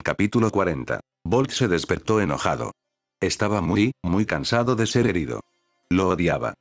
Capítulo 40. Bolt se despertó enojado. Estaba muy cansado de ser herido. Lo odiaba.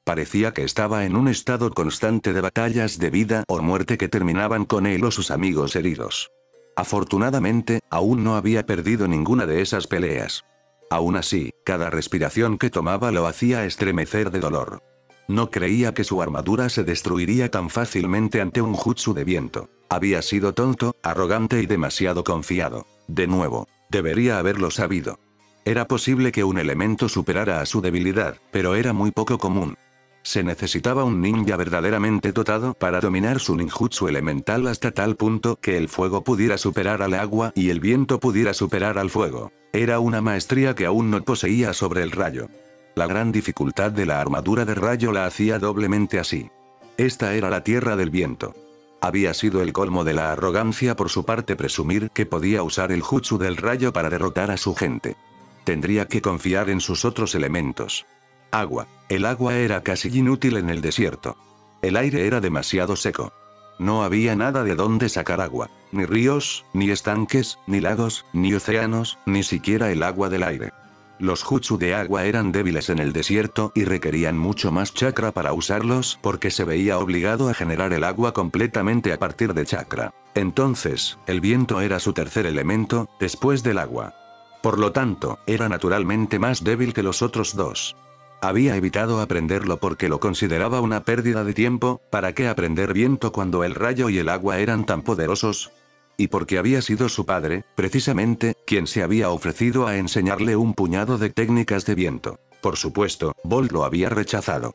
Parecía que estaba en un estado constante de batallas de vida o muerte que terminaban con él o sus amigos heridos. Afortunadamente, aún no había perdido ninguna de esas peleas. Aún así, cada respiración que tomaba lo hacía estremecer de dolor. No creía que su armadura se destruiría tan fácilmente ante un jutsu de viento. Había sido tonto, arrogante y demasiado confiado. De nuevo, debería haberlo sabido. Era posible que un elemento superara a su debilidad, pero era muy poco común. Se necesitaba un ninja verdaderamente dotado para dominar su ninjutsu elemental hasta tal punto que el fuego pudiera superar al agua y el viento pudiera superar al fuego. Era una maestría que aún no poseía sobre el rayo. La gran dificultad de la armadura de rayo la hacía doblemente así. Esta era la tierra del viento. Había sido el colmo de la arrogancia por su parte presumir que podía usar el jutsu del rayo para derrotar a su gente. Tendría que confiar en sus otros elementos. Agua. El agua era casi inútil en el desierto. El aire era demasiado seco. No había nada de dónde sacar agua. Ni ríos, ni estanques, ni lagos, ni océanos, ni siquiera el agua del aire. Los jutsu de agua eran débiles en el desierto y requerían mucho más chakra para usarlos porque se veía obligado a generar el agua completamente a partir de chakra. Entonces, el viento era su tercer elemento, después del agua. Por lo tanto, era naturalmente más débil que los otros dos. Había evitado aprenderlo porque lo consideraba una pérdida de tiempo. ¿Para qué aprender viento cuando el rayo y el agua eran tan poderosos? Y porque había sido su padre, precisamente, quien se había ofrecido a enseñarle un puñado de técnicas de viento. Por supuesto, Bolt lo había rechazado.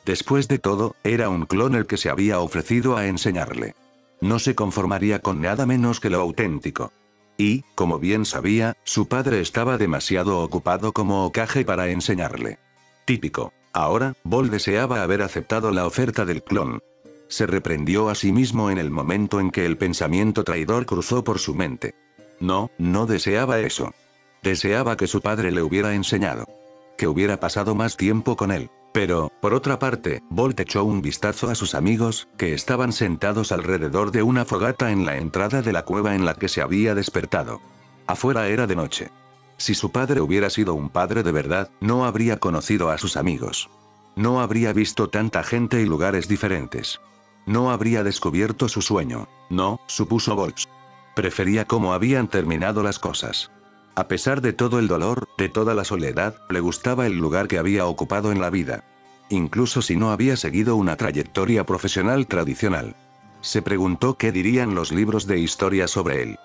Después de todo, era un clon el que se había ofrecido a enseñarle. No se conformaría con nada menos que lo auténtico. Y, como bien sabía, su padre estaba demasiado ocupado como Hokage para enseñarle. Típico. Ahora, Bolt deseaba haber aceptado la oferta del clon. Se reprendió a sí mismo en el momento en que el pensamiento traidor cruzó por su mente. No deseaba eso. Deseaba que su padre le hubiera enseñado. Que hubiera pasado más tiempo con él. Pero, por otra parte, Bolt echó un vistazo a sus amigos, que estaban sentados alrededor de una fogata en la entrada de la cueva en la que se había despertado. Afuera era de noche. Si su padre hubiera sido un padre de verdad, no habría conocido a sus amigos. No habría visto tanta gente y lugares diferentes. No habría descubierto su sueño. No, supuso Bolt. Prefería cómo habían terminado las cosas. A pesar de todo el dolor, de toda la soledad, le gustaba el lugar que había ocupado en la vida. Incluso si no había seguido una trayectoria profesional tradicional. Se preguntó qué dirían los libros de historia sobre él.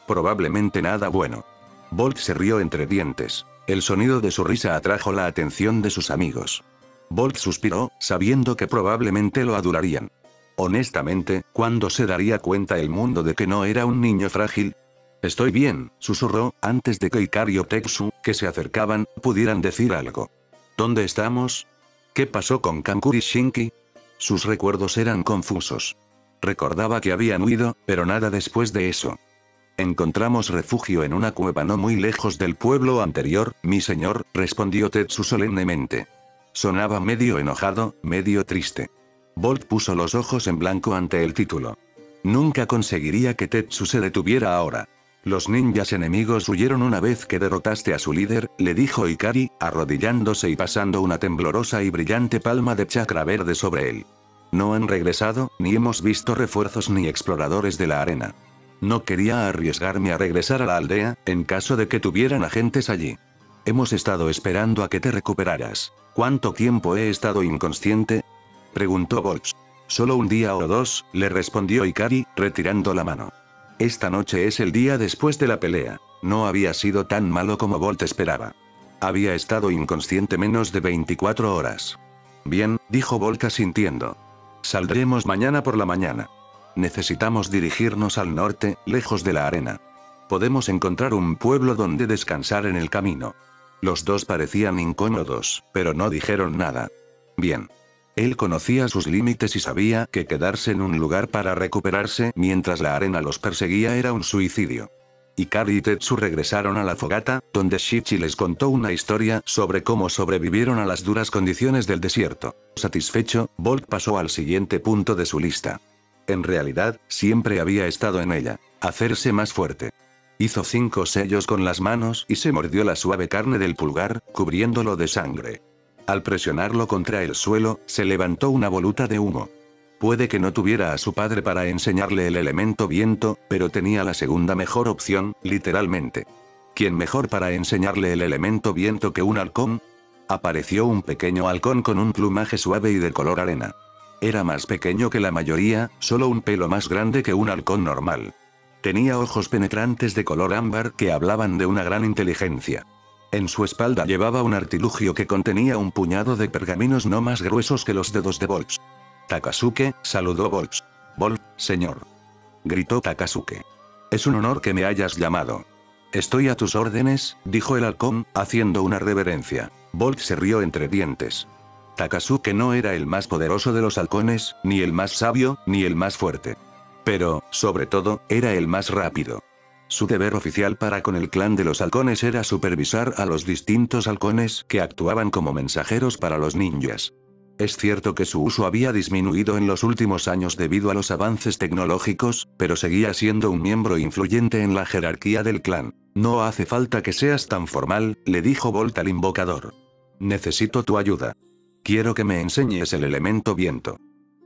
Probablemente nada bueno. Bolt se rió entre dientes. El sonido de su risa atrajo la atención de sus amigos. Bolt suspiró, sabiendo que probablemente lo adorarían. Honestamente, ¿cuándo se daría cuenta el mundo de que no era un niño frágil? Estoy bien, susurró, antes de que Ikari o Tetsu, que se acercaban, pudieran decir algo. ¿Dónde estamos? ¿Qué pasó con Kankuri Shinki? Sus recuerdos eran confusos. Recordaba que habían huido, pero nada después de eso. Encontramos refugio en una cueva no muy lejos del pueblo anterior, mi señor, respondió Tetsu solemnemente. Sonaba medio enojado, medio triste. Bolt puso los ojos en blanco ante el título. Nunca conseguiría que Tetsu se detuviera ahora. Los ninjas enemigos huyeron una vez que derrotaste a su líder, le dijo Ikari, arrodillándose y pasando una temblorosa y brillante palma de chakra verde sobre él. No han regresado, ni hemos visto refuerzos ni exploradores de la arena. No quería arriesgarme a regresar a la aldea, en caso de que tuvieran agentes allí. Hemos estado esperando a que te recuperaras. ¿Cuánto tiempo he estado inconsciente? Preguntó Bolt. Solo un día o dos, le respondió Ikari, retirando la mano. Esta noche es el día después de la pelea. No había sido tan malo como Bolt esperaba. Había estado inconsciente menos de 24 horas. Bien, dijo Bolt asintiendo. Saldremos mañana por la mañana. Necesitamos dirigirnos al norte, lejos de la arena. Podemos encontrar un pueblo donde descansar en el camino. Los dos parecían incómodos, pero no dijeron nada. Bien. Él conocía sus límites y sabía que quedarse en un lugar para recuperarse mientras la arena los perseguía era un suicidio. Ikari y Tetsu regresaron a la fogata, donde Shichi les contó una historia sobre cómo sobrevivieron a las duras condiciones del desierto. Satisfecho, Bolt pasó al siguiente punto de su lista. En realidad, siempre había estado en ella. Hacerse más fuerte. Hizo 5 sellos con las manos y se mordió la suave carne del pulgar, cubriéndolo de sangre. Al presionarlo contra el suelo, se levantó una voluta de humo. Puede que no tuviera a su padre para enseñarle el elemento viento, pero tenía la segunda mejor opción, literalmente. ¿Quién mejor para enseñarle el elemento viento que un halcón? Apareció un pequeño halcón con un plumaje suave y de color arena. Era más pequeño que la mayoría, solo un pelo más grande que un halcón normal. Tenía ojos penetrantes de color ámbar que hablaban de una gran inteligencia. En su espalda llevaba un artilugio que contenía un puñado de pergaminos no más gruesos que los dedos de Volps. Takasuke, saludó Volps. Volp, señor. Gritó Takasuke. Es un honor que me hayas llamado. Estoy a tus órdenes, dijo el halcón, haciendo una reverencia. Volp se rió entre dientes. Takasuke no era el más poderoso de los halcones, ni el más sabio, ni el más fuerte. Pero, sobre todo, era el más rápido. Su deber oficial para con el clan de los halcones era supervisar a los distintos halcones que actuaban como mensajeros para los ninjas. Es cierto que su uso había disminuido en los últimos años debido a los avances tecnológicos, pero seguía siendo un miembro influyente en la jerarquía del clan. No hace falta que seas tan formal, le dijo Bolt al invocador. Necesito tu ayuda. Quiero que me enseñes el elemento viento.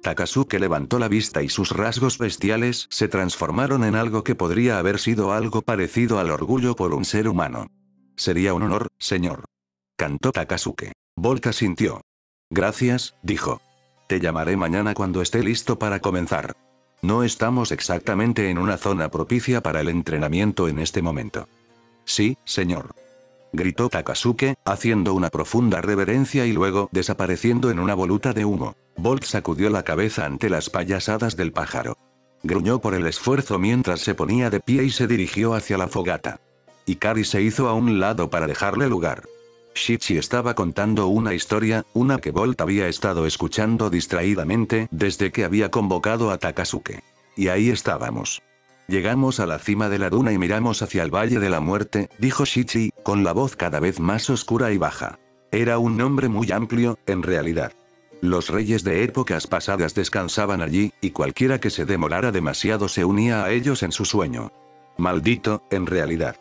Takasuke levantó la vista y sus rasgos bestiales se transformaron en algo que podría haber sido algo parecido al orgullo por un ser humano. Sería un honor, señor. Cantó Takasuke. Bolt asintió. Gracias, dijo. Te llamaré mañana cuando esté listo para comenzar. No estamos exactamente en una zona propicia para el entrenamiento en este momento. Sí, señor. Gritó Takasuke, haciendo una profunda reverencia y luego desapareciendo en una voluta de humo. Bolt sacudió la cabeza ante las payasadas del pájaro. Gruñó por el esfuerzo mientras se ponía de pie y se dirigió hacia la fogata. Ikari se hizo a un lado para dejarle lugar. Shichi estaba contando una historia, una que Bolt había estado escuchando distraídamente desde que había convocado a Takasuke. Y ahí estábamos. Llegamos a la cima de la duna y miramos hacia el Valle de la Muerte, dijo Shichi, con la voz cada vez más oscura y baja. Era un nombre muy amplio, en realidad. Los reyes de épocas pasadas descansaban allí, y cualquiera que se demorara demasiado se unía a ellos en su sueño. Maldito, en realidad.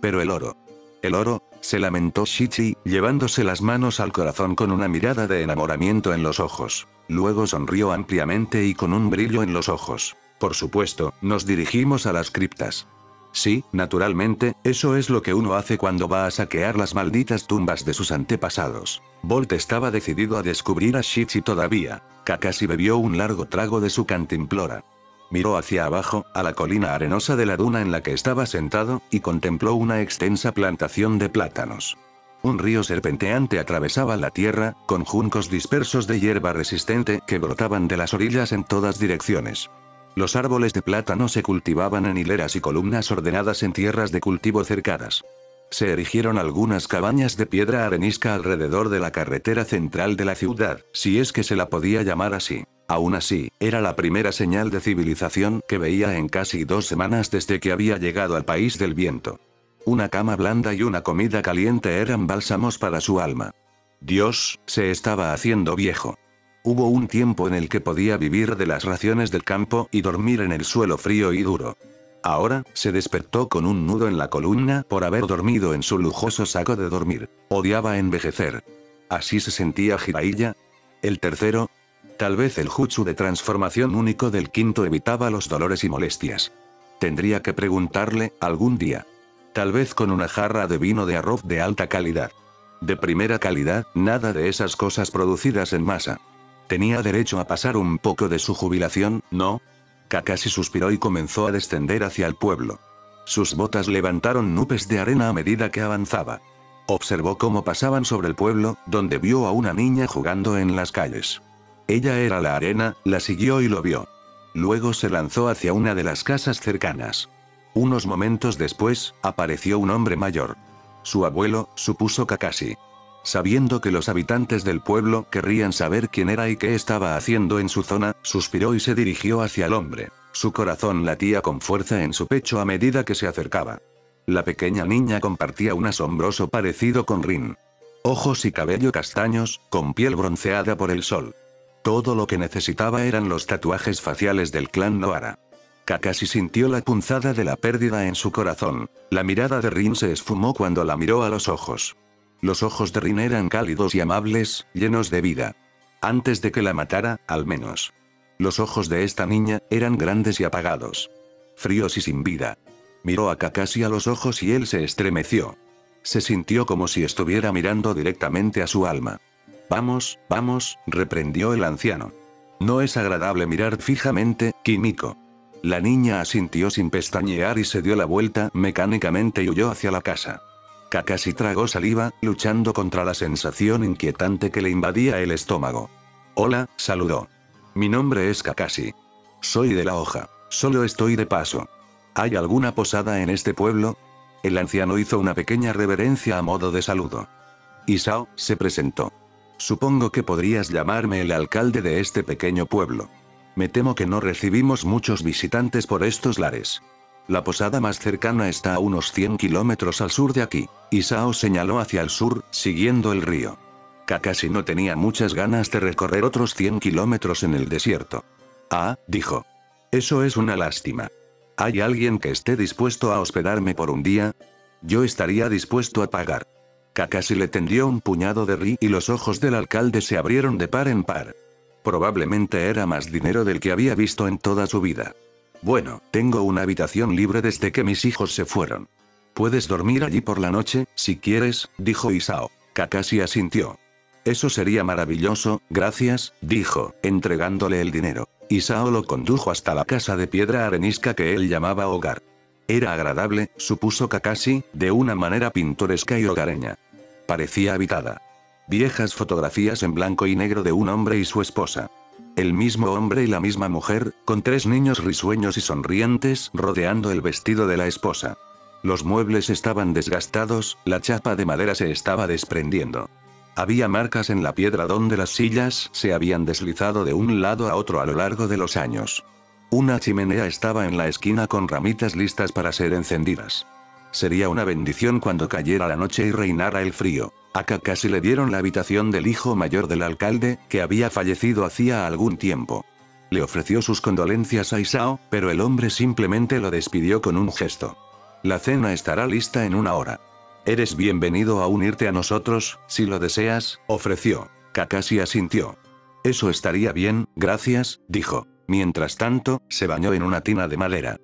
Pero el oro. El oro, se lamentó Shichi, llevándose las manos al corazón con una mirada de enamoramiento en los ojos. Luego sonrió ampliamente y con un brillo en los ojos. Por supuesto, nos dirigimos a las criptas. Sí, naturalmente, eso es lo que uno hace cuando va a saquear las malditas tumbas de sus antepasados. Bolt estaba decidido a descubrir a Shichi todavía. Kakashi bebió un largo trago de su cantimplora. Miró hacia abajo, a la colina arenosa de la duna en la que estaba sentado, y contempló una extensa plantación de plátanos. Un río serpenteante atravesaba la tierra, con juncos dispersos de hierba resistente que brotaban de las orillas en todas direcciones. Los árboles de plátano se cultivaban en hileras y columnas ordenadas en tierras de cultivo cercadas. Se erigieron algunas cabañas de piedra arenisca alrededor de la carretera central de la ciudad, si es que se la podía llamar así. Aún así, era la primera señal de civilización que veía en casi 2 semanas desde que había llegado al país del viento. Una cama blanda y una comida caliente eran bálsamos para su alma. Dios, se estaba haciendo viejo. Hubo un tiempo en el que podía vivir de las raciones del campo y dormir en el suelo frío y duro. Ahora, se despertó con un nudo en la columna por haber dormido en su lujoso saco de dormir. Odiaba envejecer. ¿Así se sentía Jiraiya? ¿El tercero? Tal vez el jutsu de transformación único del quinto evitaba los dolores y molestias. Tendría que preguntarle, algún día. Tal vez con una jarra de vino de arroz de alta calidad. De primera calidad, nada de esas cosas producidas en masa. ¿Tenía derecho a pasar un poco de su jubilación, no? Kakashi suspiró y comenzó a descender hacia el pueblo. Sus botas levantaron nubes de arena a medida que avanzaba. Observó cómo pasaban sobre el pueblo, donde vio a una niña jugando en las calles. Ella era la arena, la siguió y lo vio. Luego se lanzó hacia una de las casas cercanas. Unos momentos después, apareció un hombre mayor. Su abuelo, supuso Kakashi. Sabiendo que los habitantes del pueblo querrían saber quién era y qué estaba haciendo en su zona, suspiró y se dirigió hacia el hombre. Su corazón latía con fuerza en su pecho a medida que se acercaba. La pequeña niña compartía un asombroso parecido con Rin. Ojos y cabello castaños, con piel bronceada por el sol. Todo lo que necesitaba eran los tatuajes faciales del clan Nohara. Kakashi sintió la punzada de la pérdida en su corazón. La mirada de Rin se esfumó cuando la miró a los ojos. Los ojos de Rin eran cálidos y amables, llenos de vida. Antes de que la matara, al menos. Los ojos de esta niña eran grandes y apagados. Fríos y sin vida. Miró a Kakashi a los ojos y él se estremeció. Se sintió como si estuviera mirando directamente a su alma. Vamos, vamos, reprendió el anciano. No es agradable mirar fijamente, Kimiko. La niña asintió sin pestañear y se dio la vuelta mecánicamente y huyó hacia la casa. Kakashi tragó saliva, luchando contra la sensación inquietante que le invadía el estómago. Hola, saludó. Mi nombre es Kakashi. Soy de la hoja, solo estoy de paso. ¿Hay alguna posada en este pueblo? El anciano hizo una pequeña reverencia a modo de saludo. Isao se presentó. Supongo que podrías llamarme el alcalde de este pequeño pueblo. Me temo que no recibimos muchos visitantes por estos lares. La posada más cercana está a unos 100 kilómetros al sur de aquí. Isao señaló hacia el sur, siguiendo el río. Kakashi no tenía muchas ganas de recorrer otros 100 kilómetros en el desierto. Ah, dijo. Eso es una lástima. ¿Hay alguien que esté dispuesto a hospedarme por un día? Yo estaría dispuesto a pagar. Kakashi le tendió un puñado de ri y los ojos del alcalde se abrieron de par en par. Probablemente era más dinero del que había visto en toda su vida. Bueno, tengo una habitación libre desde que mis hijos se fueron. Puedes dormir allí por la noche, si quieres, dijo Isao. Kakashi asintió. Eso sería maravilloso, gracias, dijo, entregándole el dinero. Isao lo condujo hasta la casa de piedra arenisca que él llamaba hogar. Era agradable, supuso Kakashi, de una manera pintoresca y hogareña. Parecía habitada. Viejas fotografías en blanco y negro de un hombre y su esposa. El mismo hombre y la misma mujer, con 3 niños risueños y sonrientes, rodeando el vestido de la esposa. Los muebles estaban desgastados, la chapa de madera se estaba desprendiendo. Había marcas en la piedra donde las sillas se habían deslizado de un lado a otro a lo largo de los años. Una chimenea estaba en la esquina con ramitas listas para ser encendidas. Sería una bendición cuando cayera la noche y reinara el frío. A Kakashi le dieron la habitación del hijo mayor del alcalde, que había fallecido hacía algún tiempo. Le ofreció sus condolencias a Isao, pero el hombre simplemente lo despidió con un gesto. La cena estará lista en 1 hora. Eres bienvenido a unirte a nosotros, si lo deseas, ofreció. Kakashi asintió. Eso estaría bien, gracias, dijo. Mientras tanto, se bañó en una tina de madera.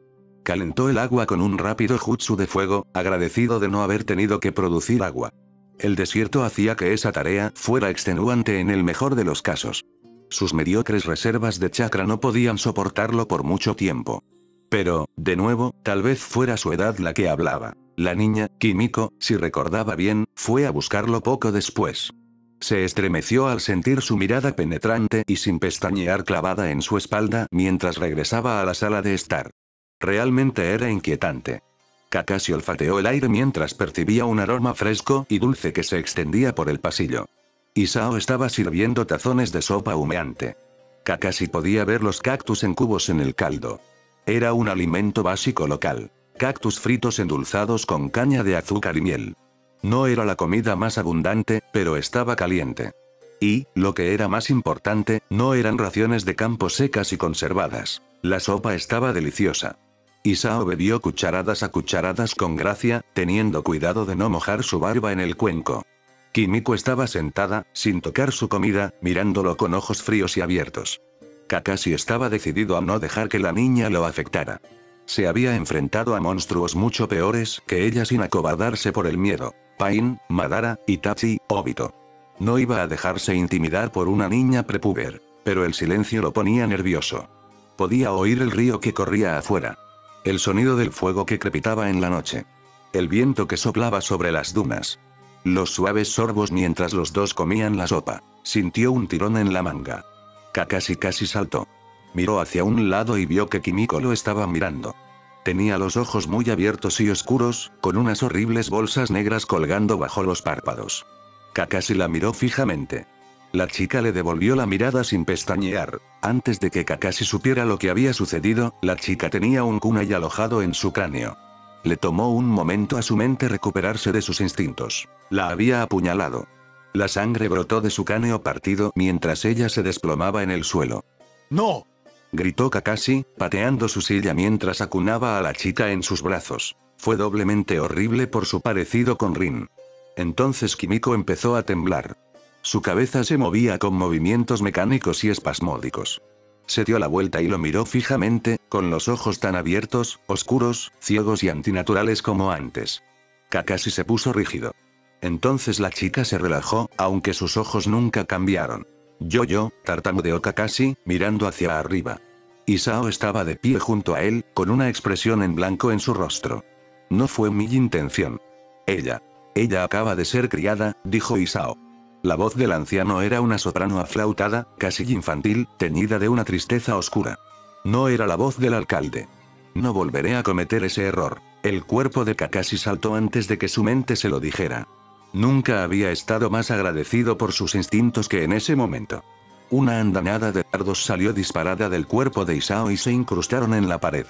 Calentó el agua con un rápido jutsu de fuego, agradecido de no haber tenido que producir agua. El desierto hacía que esa tarea fuera extenuante en el mejor de los casos. Sus mediocres reservas de chakra no podían soportarlo por mucho tiempo. Pero, de nuevo, tal vez fuera su edad la que hablaba. La niña, Kimiko, si recordaba bien, fue a buscarlo poco después. Se estremeció al sentir su mirada penetrante y sin pestañear clavada en su espalda mientras regresaba a la sala de estar. Realmente era inquietante. Kakashi olfateó el aire mientras percibía un aroma fresco y dulce que se extendía por el pasillo. Isao estaba sirviendo tazones de sopa humeante. Kakashi podía ver los cactus en cubos en el caldo. Era un alimento básico local. Cactus fritos endulzados con caña de azúcar y miel. No era la comida más abundante, pero estaba caliente. Y, lo que era más importante, no eran raciones de campo secas y conservadas. La sopa estaba deliciosa. Isao bebió cucharadas a cucharadas con gracia, teniendo cuidado de no mojar su barba en el cuenco. Kimiko estaba sentada, sin tocar su comida, mirándolo con ojos fríos y abiertos. Kakashi estaba decidido a no dejar que la niña lo afectara. Se había enfrentado a monstruos mucho peores que ella sin acobardarse por el miedo. Pain, Madara, Itachi, Obito. No iba a dejarse intimidar por una niña prepúber. Pero el silencio lo ponía nervioso. Podía oír el río que corría afuera. El sonido del fuego que crepitaba en la noche. El viento que soplaba sobre las dunas. Los suaves sorbos mientras los dos comían la sopa. Sintió un tirón en la manga. Kakashi casi saltó. Miró hacia un lado y vio que Kimiko lo estaba mirando. Tenía los ojos muy abiertos y oscuros, con unas horribles bolsas negras colgando bajo los párpados. Kakashi la miró fijamente. La chica le devolvió la mirada sin pestañear. Antes de que Kakashi supiera lo que había sucedido, la chica tenía un kunai alojado en su cráneo. Le tomó un momento a su mente recuperarse de sus instintos. La había apuñalado. La sangre brotó de su cráneo partido mientras ella se desplomaba en el suelo. ¡No! Gritó Kakashi, pateando su silla mientras acunaba a la chica en sus brazos. Fue doblemente horrible por su parecido con Rin. Entonces Kimiko empezó a temblar. Su cabeza se movía con movimientos mecánicos y espasmódicos. Se dio la vuelta y lo miró fijamente, con los ojos tan abiertos, oscuros, ciegos y antinaturales como antes. Kakashi se puso rígido. Entonces la chica se relajó, aunque sus ojos nunca cambiaron. Yo, tartamudeó Kakashi, mirando hacia arriba. Isao estaba de pie junto a él, con una expresión en blanco en su rostro. No fue mi intención. Ella acaba de ser criada, dijo Isao. La voz del anciano era una soprano aflautada, casi infantil, teñida de una tristeza oscura. No era la voz del alcalde. No volveré a cometer ese error. El cuerpo de Kakashi saltó antes de que su mente se lo dijera. Nunca había estado más agradecido por sus instintos que en ese momento. Una andanada de dardos salió disparada del cuerpo de Isao y se incrustaron en la pared.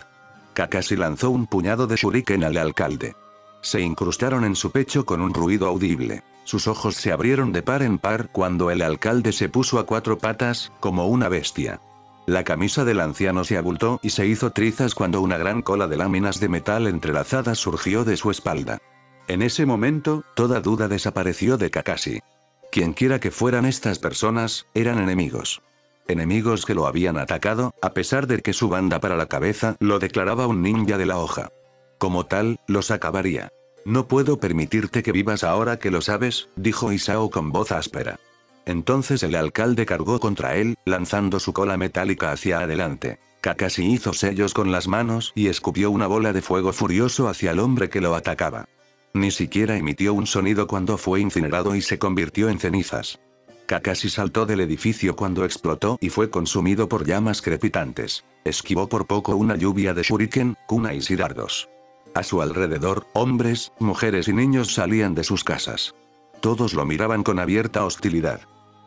Kakashi lanzó un puñado de shuriken al alcalde. Se incrustaron en su pecho con un ruido audible. Sus ojos se abrieron de par en par cuando el alcalde se puso a cuatro patas, como una bestia. La camisa del anciano se abultó y se hizo trizas cuando una gran cola de láminas de metal entrelazadas surgió de su espalda. En ese momento, toda duda desapareció de Kakashi. Quienquiera que fueran estas personas, eran enemigos. Enemigos que lo habían atacado, a pesar de que su banda para la cabeza lo declaraba un ninja de la hoja. Como tal, los acabaría. No puedo permitirte que vivas ahora que lo sabes, dijo Isao con voz áspera. Entonces el alcalde cargó contra él, lanzando su cola metálica hacia adelante. Kakashi hizo sellos con las manos y escupió una bola de fuego furioso hacia el hombre que lo atacaba. Ni siquiera emitió un sonido cuando fue incinerado y se convirtió en cenizas. Kakashi saltó del edificio cuando explotó y fue consumido por llamas crepitantes. Esquivó por poco una lluvia de shuriken, kunais y dardos. A su alrededor, hombres, mujeres y niños salían de sus casas. Todos lo miraban con abierta hostilidad.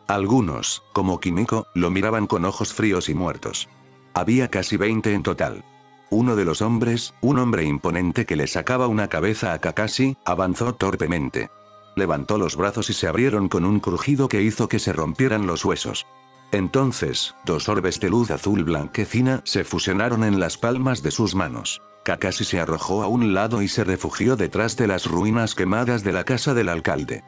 Algunos, como Kimiko, lo miraban con ojos fríos y muertos. Había casi 20 en total. Uno de los hombres, un hombre imponente que le sacaba una cabeza a Kakashi, avanzó torpemente. Levantó los brazos y se abrieron con un crujido que hizo que se rompieran los huesos. Entonces, dos orbes de luz azul blanquecina se fusionaron en las palmas de sus manos. Kakashi se arrojó a un lado y se refugió detrás de las ruinas quemadas de la casa del alcalde.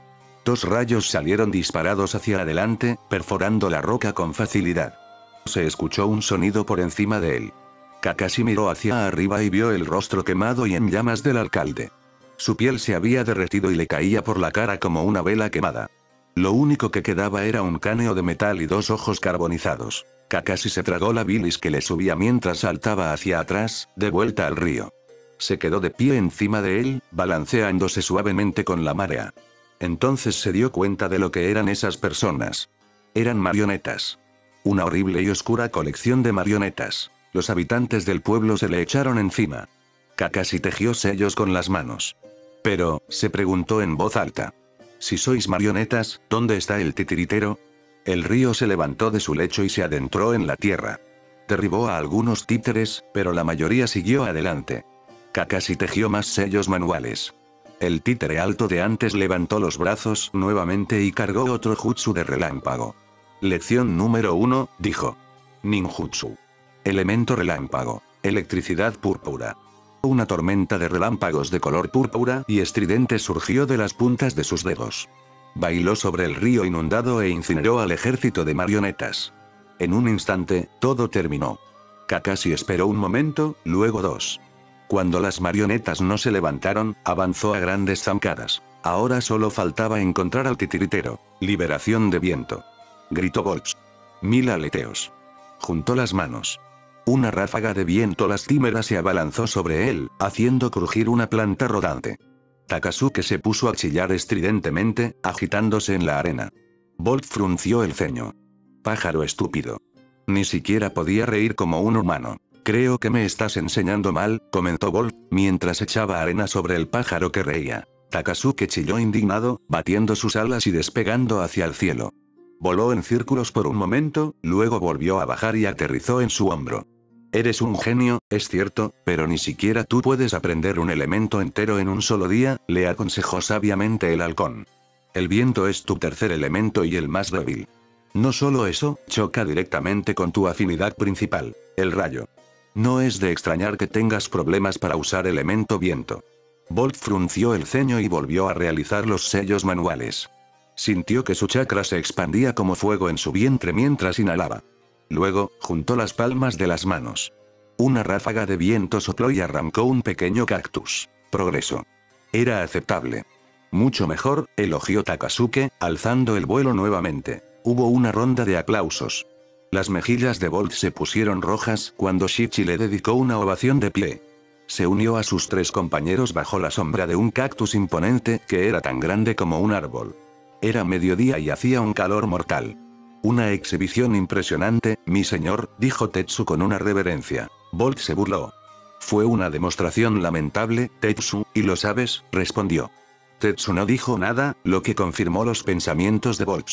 Dos rayos salieron disparados hacia adelante, perforando la roca con facilidad. Se escuchó un sonido por encima de él. Kakashi miró hacia arriba y vio el rostro quemado y en llamas del alcalde. Su piel se había derretido y le caía por la cara como una vela quemada. Lo único que quedaba era un cráneo de metal y dos ojos carbonizados. Kakashi se tragó la bilis que le subía mientras saltaba hacia atrás, de vuelta al río. Se quedó de pie encima de él, balanceándose suavemente con la marea. Entonces se dio cuenta de lo que eran esas personas. Eran marionetas. Una horrible y oscura colección de marionetas. Los habitantes del pueblo se le echaron encima. Kakashi tejió sellos con las manos. Pero, se preguntó en voz alta. Si sois marionetas, ¿dónde está el titiritero? El río se levantó de su lecho y se adentró en la tierra. Derribó a algunos títeres, pero la mayoría siguió adelante. Kakashi tejió más sellos manuales. El títere alto de antes levantó los brazos nuevamente y cargó otro jutsu de relámpago. Lección número 1, dijo. Ninjutsu. Elemento relámpago. Electricidad púrpura. Una tormenta de relámpagos de color púrpura y estridente surgió de las puntas de sus dedos. Bailó sobre el río inundado e incineró al ejército de marionetas. En un instante, todo terminó. Kakashi esperó un momento, luego dos. Cuando las marionetas no se levantaron, avanzó a grandes zancadas. Ahora solo faltaba encontrar al titiritero. Liberación de viento. Gritó Bolts. 1000 aleteos. Juntó las manos. Una ráfaga de viento lastimera se abalanzó sobre él, haciendo crujir una planta rodante. Takasuke se puso a chillar estridentemente, agitándose en la arena. Bolt frunció el ceño. Pájaro estúpido. Ni siquiera podía reír como un humano. Creo que me estás enseñando mal, comentó Bolt, mientras echaba arena sobre el pájaro que reía. Takasuke chilló indignado, batiendo sus alas y despegando hacia el cielo. Voló en círculos por un momento, luego volvió a bajar y aterrizó en su hombro. Eres un genio, es cierto, pero ni siquiera tú puedes aprender un elemento entero en un solo día, le aconsejó sabiamente el halcón. El viento es tu tercer elemento y el más débil. No solo eso, choca directamente con tu afinidad principal, el rayo. No es de extrañar que tengas problemas para usar elemento viento. Bolt frunció el ceño y volvió a realizar los sellos manuales. Sintió que su chakra se expandía como fuego en su vientre mientras inhalaba. Luego, juntó las palmas de las manos. Una ráfaga de viento sopló y arrancó un pequeño cactus. Progreso. Era aceptable. Mucho mejor, elogió Takasuke, alzando el vuelo nuevamente. Hubo una ronda de aplausos. Las mejillas de Bolt se pusieron rojas cuando Shichi le dedicó una ovación de pie. Se unió a sus 3 compañeros bajo la sombra de un cactus imponente que era tan grande como un árbol. Era mediodía y hacía un calor mortal. Una exhibición impresionante, mi señor, dijo Tetsu con una reverencia. Bolt se burló. Fue una demostración lamentable, Tetsu, ¿y lo sabes?, respondió. Tetsu no dijo nada, lo que confirmó los pensamientos de Bolt.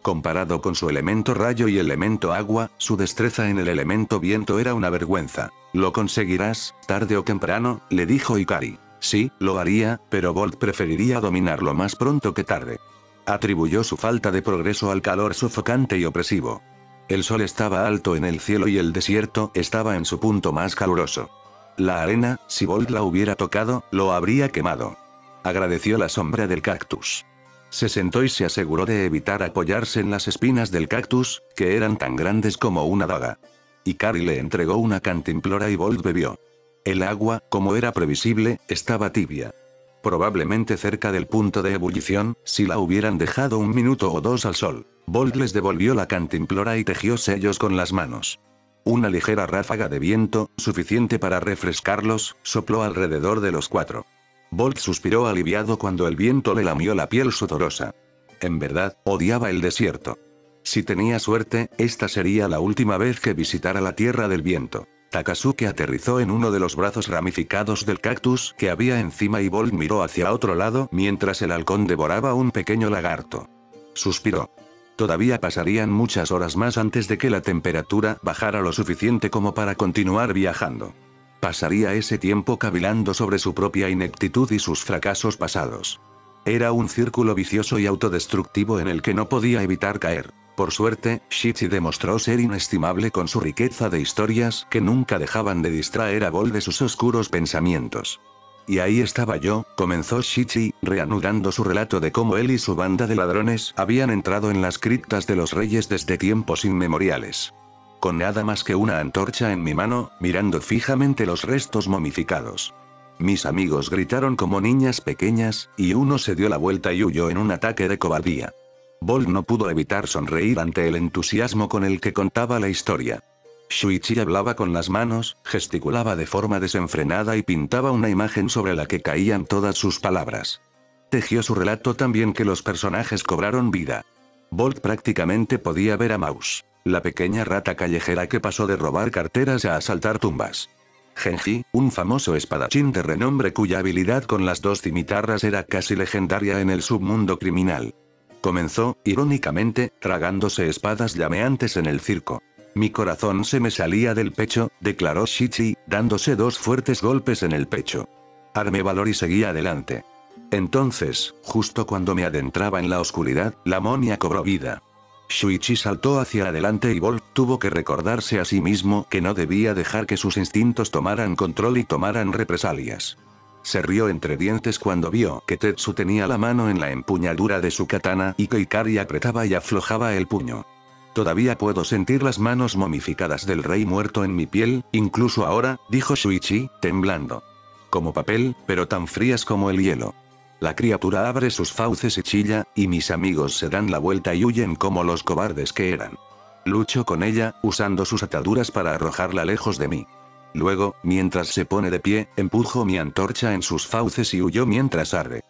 Comparado con su elemento rayo y elemento agua, su destreza en el elemento viento era una vergüenza. Lo conseguirás, tarde o temprano, le dijo Ikari. Sí, lo haría, pero Bolt preferiría dominarlo más pronto que tarde. Atribuyó su falta de progreso al calor sofocante y opresivo. El sol estaba alto en el cielo y el desierto estaba en su punto más caluroso. La arena, si Bolt la hubiera tocado, lo habría quemado. Agradeció la sombra del cactus. Se sentó y se aseguró de evitar apoyarse en las espinas del cactus, que eran tan grandes como una daga. Ikari le entregó una cantimplora y Bolt bebió. El agua, como era previsible, estaba tibia. Probablemente cerca del punto de ebullición, si la hubieran dejado 1 minuto o 2 al sol. Bolt les devolvió la cantimplora y tejió sellos con las manos. Una ligera ráfaga de viento, suficiente para refrescarlos, sopló alrededor de los 4. Bolt suspiró aliviado cuando el viento le lamió la piel sudorosa. En verdad, odiaba el desierto. Si tenía suerte, esta sería la última vez que visitara la Tierra del Viento. Takasuke aterrizó en uno de los brazos ramificados del cactus que había encima y Bolt miró hacia otro lado mientras el halcón devoraba un pequeño lagarto. Suspiró. Todavía pasarían muchas horas más antes de que la temperatura bajara lo suficiente como para continuar viajando. Pasaría ese tiempo cavilando sobre su propia ineptitud y sus fracasos pasados. Era un círculo vicioso y autodestructivo en el que no podía evitar caer. Por suerte, Shichi demostró ser inestimable con su riqueza de historias que nunca dejaban de distraer a Bolt de sus oscuros pensamientos. Y ahí estaba yo, comenzó Shichi, reanudando su relato de cómo él y su banda de ladrones habían entrado en las criptas de los reyes desde tiempos inmemoriales. Con nada más que una antorcha en mi mano, mirando fijamente los restos momificados. Mis amigos gritaron como niñas pequeñas, y uno se dio la vuelta y huyó en un ataque de cobardía. Bolt no pudo evitar sonreír ante el entusiasmo con el que contaba la historia. Shuichi hablaba con las manos, gesticulaba de forma desenfrenada y pintaba una imagen sobre la que caían todas sus palabras. Tejió su relato tan bien que los personajes cobraron vida. Bolt prácticamente podía ver a Mouse, la pequeña rata callejera que pasó de robar carteras a asaltar tumbas. Genji, un famoso espadachín de renombre cuya habilidad con las 2 cimitarras era casi legendaria en el submundo criminal. Comenzó, irónicamente, tragándose espadas llameantes en el circo. Mi corazón se me salía del pecho, declaró Shichi, dándose 2 fuertes golpes en el pecho. Armé valor y seguí adelante. Entonces, justo cuando me adentraba en la oscuridad, la momia cobró vida. Shuichi saltó hacia adelante y Bolt tuvo que recordarse a sí mismo que no debía dejar que sus instintos tomaran control y tomaran represalias. Se rió entre dientes cuando vio que Tetsu tenía la mano en la empuñadura de su katana y que Ikari apretaba y aflojaba el puño. Todavía puedo sentir las manos momificadas del rey muerto en mi piel, incluso ahora, dijo Shuichi, temblando. Como papel, pero tan frías como el hielo. La criatura abre sus fauces y chilla, y mis amigos se dan la vuelta y huyen como los cobardes que eran. Lucho con ella, usando sus ataduras para arrojarla lejos de mí. Luego, mientras se pone de pie, empujo mi antorcha en sus fauces y huyó mientras arde.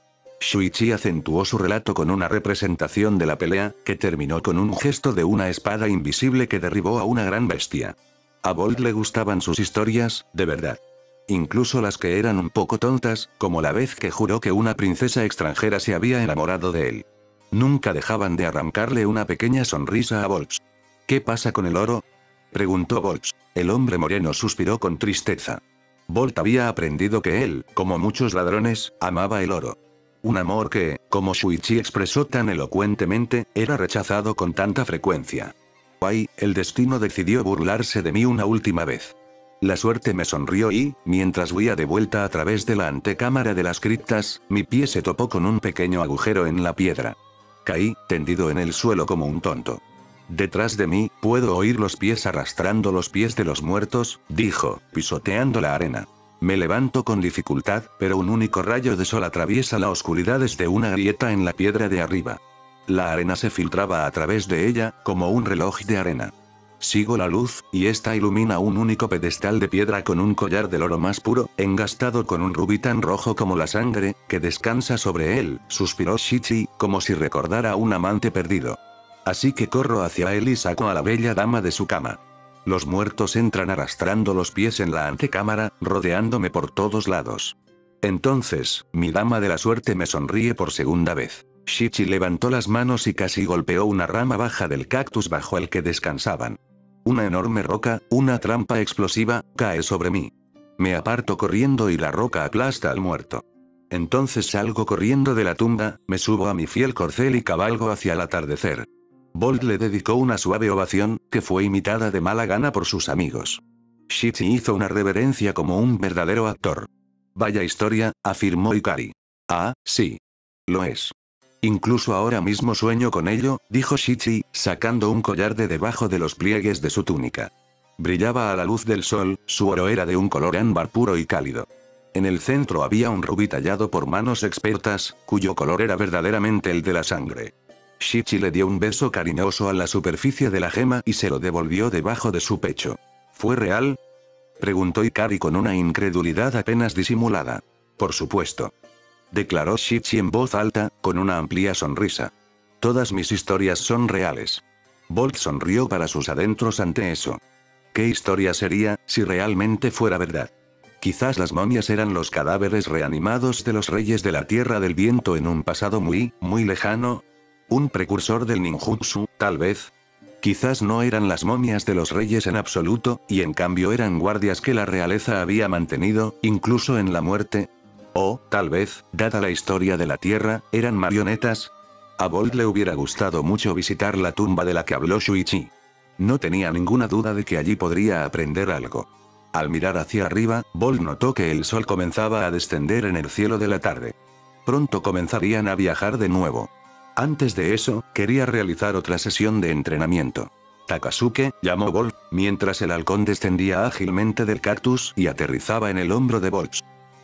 Shuichi acentuó su relato con una representación de la pelea, que terminó con un gesto de una espada invisible que derribó a una gran bestia. A Bolt le gustaban sus historias, de verdad. Incluso las que eran un poco tontas, como la vez que juró que una princesa extranjera se había enamorado de él. Nunca dejaban de arrancarle una pequeña sonrisa a Bolt. ¿Qué pasa con el oro?, preguntó Bolt. El hombre moreno suspiró con tristeza. Bolt había aprendido que él, como muchos ladrones, amaba el oro. Un amor que, como Shuichi expresó tan elocuentemente, era rechazado con tanta frecuencia. Ay, el destino decidió burlarse de mí una última vez. La suerte me sonrió y, mientras huía de vuelta a través de la antecámara de las criptas, mi pie se topó con un pequeño agujero en la piedra. Caí, tendido en el suelo como un tonto. Detrás de mí, puedo oír los pies arrastrando los pies de los muertos, dijo, pisoteando la arena. Me levanto con dificultad, pero un único rayo de sol atraviesa la oscuridad desde una grieta en la piedra de arriba. La arena se filtraba a través de ella, como un reloj de arena. Sigo la luz, y esta ilumina un único pedestal de piedra con un collar del oro más puro, engastado con un rubí tan rojo como la sangre, que descansa sobre él, suspiró Shichi, como si recordara a un amante perdido. Así que corro hacia él y saco a la bella dama de su cama. Los muertos entran arrastrando los pies en la antecámara, rodeándome por todos lados. Entonces, mi dama de la suerte me sonríe por segunda vez. Shichi levantó las manos y casi golpeó una rama baja del cactus bajo el que descansaban. Una enorme roca, una trampa explosiva, cae sobre mí. Me aparto corriendo y la roca aplasta al muerto. Entonces salgo corriendo de la tumba, me subo a mi fiel corcel y cabalgo hacia el atardecer. Bolt le dedicó una suave ovación, que fue imitada de mala gana por sus amigos. Shichi hizo una reverencia como un verdadero actor. Vaya historia, afirmó Ikari. Ah, sí. Lo es. Incluso ahora mismo sueño con ello, dijo Shichi, sacando un collar de debajo de los pliegues de su túnica. Brillaba a la luz del sol, su oro era de un color ámbar puro y cálido. En el centro había un rubí tallado por manos expertas, cuyo color era verdaderamente el de la sangre. Shichi le dio un beso cariñoso a la superficie de la gema y se lo devolvió debajo de su pecho. ¿Fue real?, preguntó Ikari con una incredulidad apenas disimulada. Por supuesto, declaró Shichi en voz alta, con una amplia sonrisa. Todas mis historias son reales. Bolt sonrió para sus adentros ante eso. ¿Qué historia sería, si realmente fuera verdad? Quizás las momias eran los cadáveres reanimados de los reyes de la Tierra del Viento en un pasado muy, muy lejano. Un precursor del ninjutsu, tal vez. Quizás no eran las momias de los reyes en absoluto, y en cambio eran guardias que la realeza había mantenido, incluso en la muerte. O, tal vez, dada la historia de la Tierra, eran marionetas. A Bolt le hubiera gustado mucho visitar la tumba de la que habló Shuichi. No tenía ninguna duda de que allí podría aprender algo. Al mirar hacia arriba, Bolt notó que el sol comenzaba a descender en el cielo de la tarde. Pronto comenzarían a viajar de nuevo. Antes de eso, quería realizar otra sesión de entrenamiento. Takasuke, llamó Bolt, mientras el halcón descendía ágilmente del cactus y aterrizaba en el hombro de Bolt.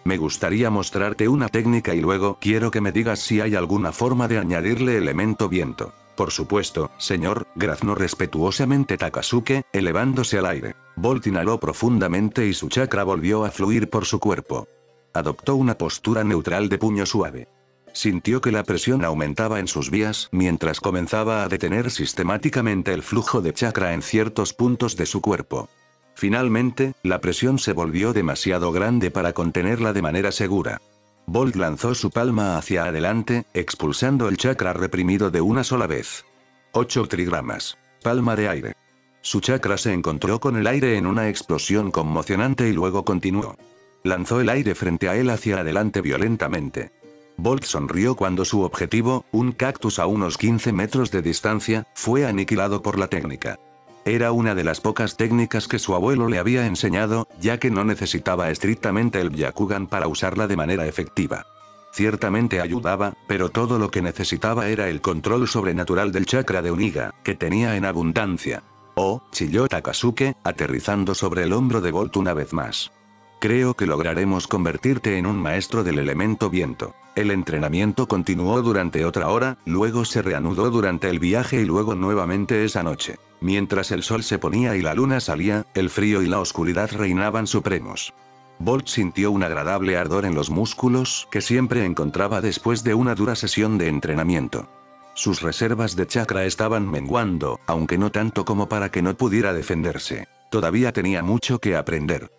Me gustaría mostrarte una técnica y luego quiero que me digas si hay alguna forma de añadirle elemento viento. Por supuesto, señor, graznó respetuosamente Takasuke, elevándose al aire. Bolt inhaló profundamente y su chakra volvió a fluir por su cuerpo. Adoptó una postura neutral de puño suave. Sintió que la presión aumentaba en sus vías mientras comenzaba a detener sistemáticamente el flujo de chakra en ciertos puntos de su cuerpo. Finalmente, la presión se volvió demasiado grande para contenerla de manera segura. Bolt lanzó su palma hacia adelante, expulsando el chakra reprimido de una sola vez. 8 trigramas. Palma de aire. Su chakra se encontró con el aire en una explosión conmocionante y luego continuó. Lanzó el aire frente a él hacia adelante violentamente. Bolt sonrió cuando su objetivo, un cactus a unos 15 metros de distancia, fue aniquilado por la técnica. Era una de las pocas técnicas que su abuelo le había enseñado, ya que no necesitaba estrictamente el Byakugan para usarla de manera efectiva. Ciertamente ayudaba, pero todo lo que necesitaba era el control sobrenatural del chakra de Uniga, que tenía en abundancia. Oh, chilló Takasuke, aterrizando sobre el hombro de Bolt una vez más. Creo que lograremos convertirte en un maestro del elemento viento. El entrenamiento continuó durante otra hora, luego se reanudó durante el viaje y luego nuevamente esa noche. Mientras el sol se ponía y la luna salía, el frío y la oscuridad reinaban supremos. Bolt sintió un agradable ardor en los músculos que siempre encontraba después de una dura sesión de entrenamiento. Sus reservas de chakra estaban menguando, aunque no tanto como para que no pudiera defenderse. Todavía tenía mucho que aprender.